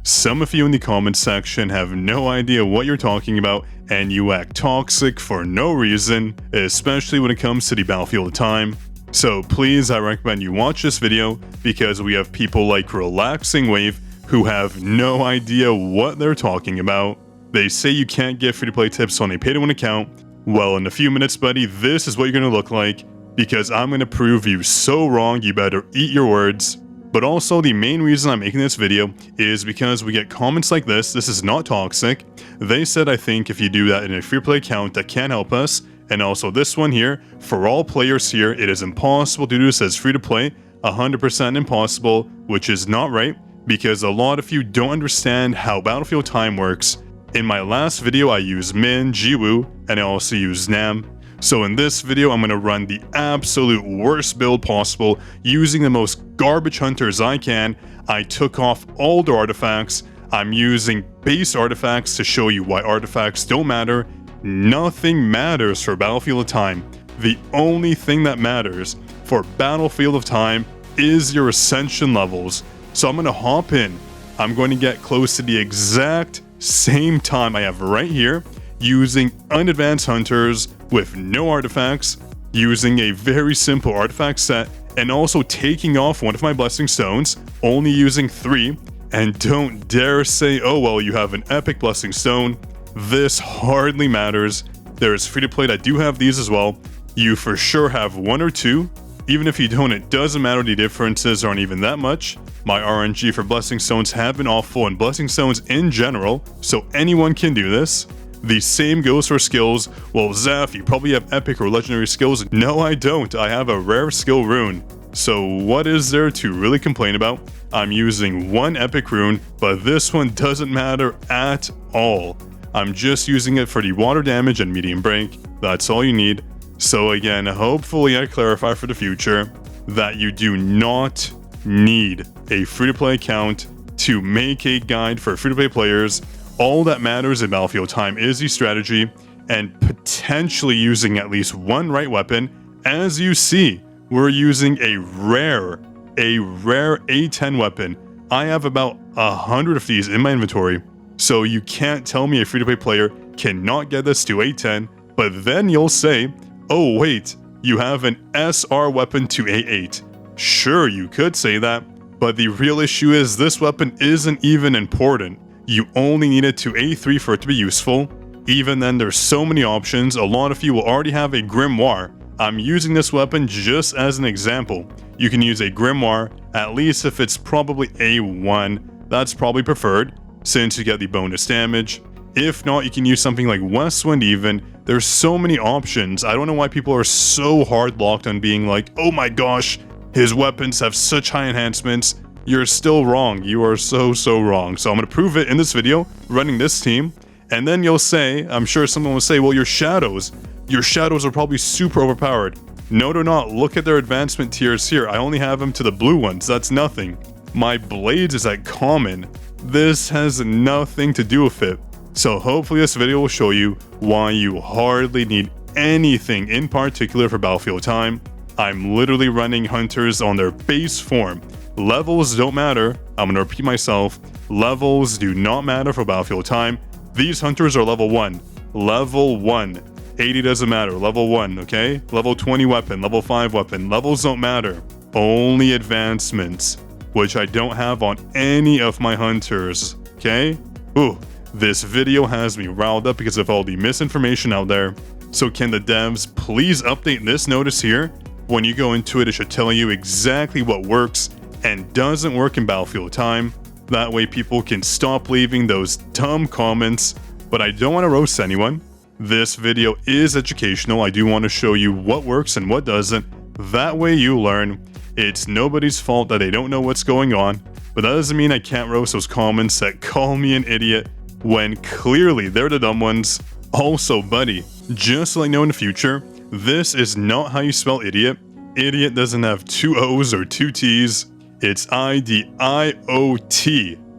Some of you in the comments section have no idea what you're talking about and you act toxic for no reason, especially when it comes to the Battlefield time. So please, I recommend you watch this video because we have people like Relaxing Wave who have no idea what they're talking about. They say you can't get free-to-play tips on a pay-to-win account. Well, in a few minutes, buddy, this is what you're going to look like because I'm going to prove you so wrong you better eat your words. But also, the main reason I'm making this video is because we get comments like this. This is not toxic. They said, I think if you do that in a free-play account, that can help us. And also this one here, for all players here, it is impossible to do this as free-to-play. 100% impossible, which is not right, because a lot of you don't understand how Battlefield time works. In my last video, I used Min, Jiwoo, and I also used Nam. So in this video, I'm going to run the absolute worst build possible using the most garbage hunters I can. I took off all the artifacts. I'm using base artifacts to show you why artifacts don't matter. Nothing matters for Battlefield of Time. The only thing that matters for Battlefield of Time is your ascension levels. So I'm going to hop in. I'm going to get close to the exact same time I have right here, using unadvanced hunters with no artifacts, using a very simple artifact set, and also taking off one of my blessing stones, only using 3. And don't dare say, oh well, you have an epic blessing stone. This hardly matters. There's free-to-play that do have these as well. You for sure have 1 or 2. Even if you don't, it doesn't matter, the differences aren't even that much. My RNG for blessing stones have been awful, and blessing stones in general, so anyone can do this. The same goes for skills. Well, Zaf, you probably have epic or legendary skills. No, I don't. I have a rare skill rune. So what is there to really complain about? I'm using 1 epic rune, but this one doesn't matter at all. I'm just using it for the water damage and medium break. That's all you need. So again, hopefully I clarify for the future that you do not need a free-to-play account to make a guide for free-to-play players. All that matters in Battlefield time is the strategy and potentially using at least 1 right weapon. As you see, we're using a rare A10 weapon. I have about 100 of these in my inventory, so you can't tell me a free-to-play player cannot get this to A10, but then you'll say, oh wait, you have an SR weapon to A8. Sure, you could say that, but the real issue is this weapon isn't even important. You only need it to A3 for it to be useful. Even then, there's so many options. A lot of you will already have a Grimoire. I'm using this weapon just as an example. You can use a Grimoire, at least if it's probably A1. That's probably preferred, since you get the bonus damage. If not, you can use something like Westwind even. There's so many options. I don't know why people are so hard locked on being like, oh my gosh, his weapons have such high enhancements. You're still wrong. You are so wrong. So I'm going to prove it in this video, running this team. And then you'll say, I'm sure someone will say, well, your shadows are probably super overpowered. No, they're not. Look at their advancement tiers here. I only have them to the blue ones. That's nothing. My blades is at common. This has nothing to do with it. So hopefully this video will show you why you hardly need anything in particular for Battlefield time. I'm literally running hunters on their base form. Levels don't matter. I'm going to repeat myself. Levels do not matter for Battlefield time. These hunters are level 1. Level 1. 80 doesn't matter. Level 1, okay? Level 20 weapon. Level 5 weapon. Levels don't matter. Only advancements, which I don't have on any of my hunters, okay? Ooh, this video has me riled up because of all the misinformation out there. So can the devs please update this notice here? When you go into it, it should tell you exactly what works and doesn't work in Battlefield time. That way people can stop leaving those dumb comments. But I don't want to roast anyone. This video is educational. I do want to show you what works and what doesn't. That way you learn. It's nobody's fault that they don't know what's going on. But that doesn't mean I can't roast those comments that call me an idiot when clearly they're the dumb ones. Also, buddy, just so I know in the future, this is not how you spell idiot. Idiot doesn't have 2 O's or 2 T's. It's I-D-I-O-T,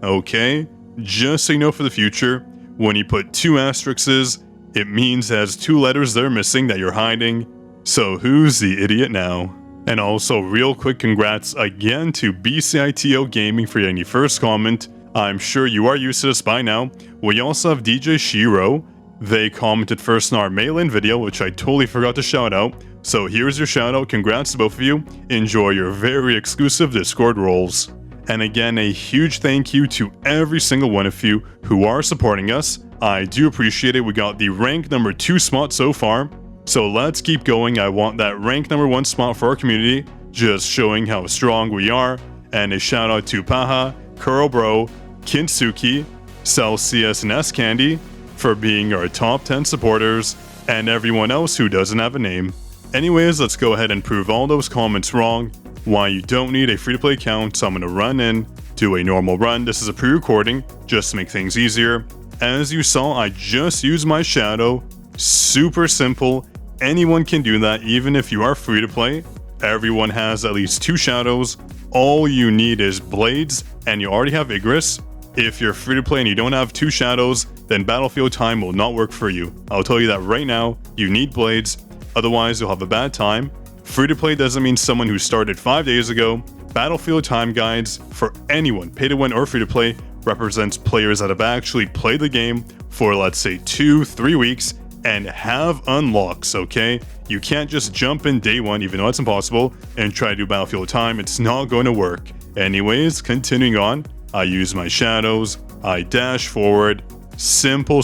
okay? Just so you know for the future, when you put 2 asterisks, it means it has 2 letters they're missing that you're hiding. So who's the idiot now? And also, real quick congrats again to BCITO Gaming for getting the first comment. I'm sure you are used to this by now. We also have DJ Shiro. They commented first in our mail-in video, which I totally forgot to shout out. So here's your shout out. Congrats to both of you. Enjoy your very exclusive Discord roles. And again, a huge thank you to every single one of you who are supporting us. I do appreciate it. We got the rank number 2 spot so far. So let's keep going. I want that rank number 1 spot for our community, just showing how strong we are. And a shout out to Paha, Kurobro, Kintsuki, Celsius, and S Candy for being our top 10 supporters, and everyone else who doesn't have a name. Anyways, let's go ahead and prove all those comments wrong. Why you don't need a free-to-play account. So I'm going to run in, do a normal run. This is a pre-recording, just to make things easier. As you saw, I just used my shadow. Super simple. Anyone can do that, even if you are free-to-play. Everyone has at least 2 shadows. All you need is blades, and you already have Igris. If you're free to play and you don't have 2 shadows, then Battlefield Time will not work for you. I'll tell you that right now. You need blades, otherwise you'll have a bad time. Free to play doesn't mean someone who started 5 days ago. Battlefield Time guides for anyone, pay to win or free to play, represents players that have actually played the game for, let's say, 2-3 weeks and have unlocks, okay? You can't just jump in day 1, even though it's impossible, and try to do Battlefield Time. It's not going to work. Anyways, continuing on. I use my shadows, I dash forward, simple.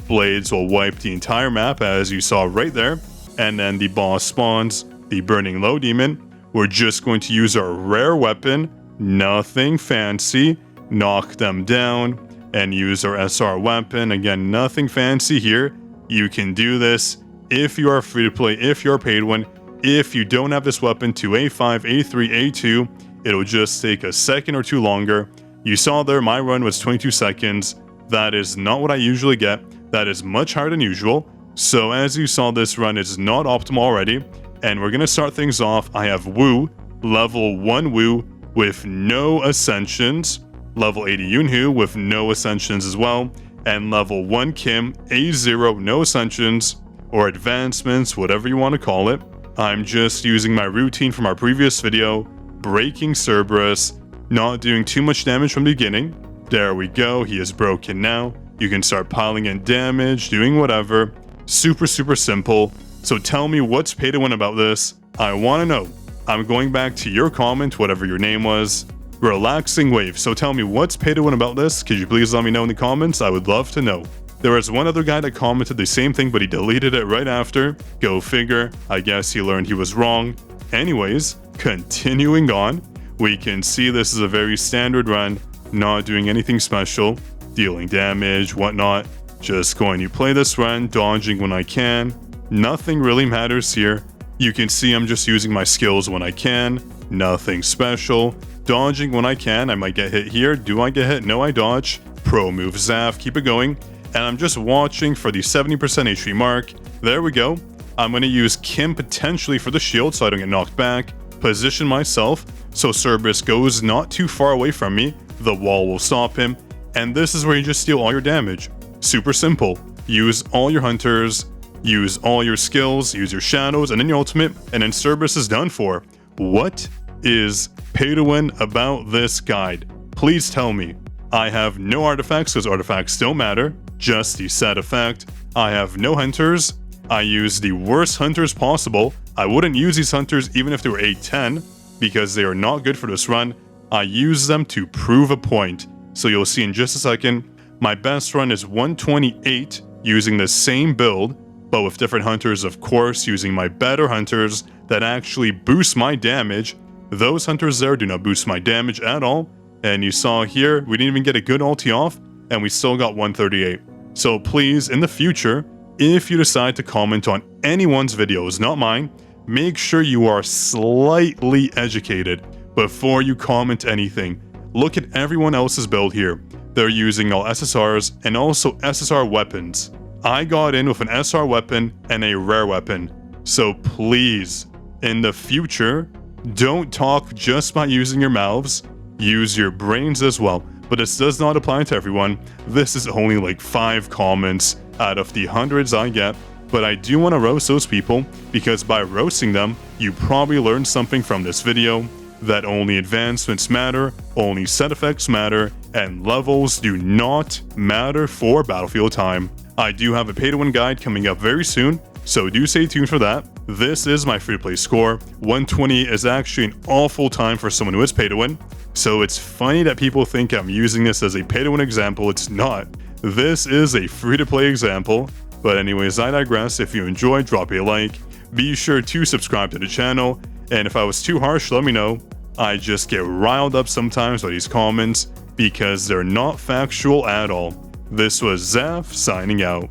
Blades will wipe the entire map as you saw right there, and then the boss spawns, the Burning Low Demon. We're just going to use our rare weapon, nothing fancy, knock them down, and use our SR weapon. Again, nothing fancy here. You can do this if you are free to play, if you're paid one. If you don't have this weapon to A5, A3, A2, it'll just take a second or 2 longer. You saw there my run was 22 seconds. That is not what I usually get. That is much higher than usual. So as you saw, this run is not optimal already. And we're going to start things off. I have Wu, level 1 Wu with no ascensions. Level 80 Yunhu with no ascensions as well. And level 1 Kim, A0, no ascensions or advancements, whatever you want to call it. I'm just using my routine from our previous video. Breaking Cerberus, not doing too much damage from the beginning. There we go, he is broken now. You can start piling in damage, doing whatever. Super simple. So tell me what's pay to win about this. I want to know. I'm going back to your comment, whatever your name was. Relaxing Wave. So tell me what's pay to win about this. Could you please let me know in the comments? I would love to know. There was one other guy that commented the same thing, but he deleted it right after. Go figure. I guess he learned he was wrong. Anyways, continuing on, we can see this is a very standard run, not doing anything special, dealing damage, whatnot. Just going to play this run, dodging when I can. Nothing really matters here. You can see I'm just using my skills when I can. Nothing special. Dodging when I can. I might get hit here. Do I get hit? No, I dodge. Pro move Zaf. Keep it going. And I'm just watching for the 70% HP mark. There we go. I'm going to use Kim potentially for the shield so I don't get knocked back. Position myself so Cerberus goes not too far away from me. The wall will stop him. And this is where you just steal all your damage. Super simple. Use all your hunters. Use all your skills. Use your shadows and then your ultimate. And then Cerberus is done for. What is pay to win about this guide? Please tell me. I have no artifacts because artifacts don't matter. Just the set effect. I have no hunters. I use the worst hunters possible. I wouldn't use these hunters even if they were 810 because they are not good for this run. I use them to prove a point. So you'll see in just a second. My best run is 128 using the same build, but with different hunters, of course, using my better hunters that actually boost my damage. Those hunters there do not boost my damage at all. And you saw here, we didn't even get a good ulti off, and we still got 138. So please, in the future, if you decide to comment on anyone's videos, not mine, make sure you are slightly educated before you comment anything. Look at everyone else's build here. They're using all SSRs and also SSR weapons. I got in with an SR weapon and a rare weapon. So please, in the future, don't talk just by using your mouths. Use your brains as well. But this does not apply to everyone. This is only like 5 comments out of the hundreds I get. But I do want to roast those people because by roasting them, you probably learned something from this video. That only advancements matter, only set effects matter, and levels do not matter for Battlefield time. I do have a pay-to-win guide coming up very soon, so do stay tuned for that. This is my free-to-play score. 120 is actually an awful time for someone who is pay-to-win, so it's funny that people think I'm using this as a pay-to-win example. It's not. This is a free-to-play example. But anyways, I digress. If you enjoyed, drop a like. Be sure to subscribe to the channel. And if I was too harsh, let me know. I just get riled up sometimes by these comments because they're not factual at all. This was Zaf signing out.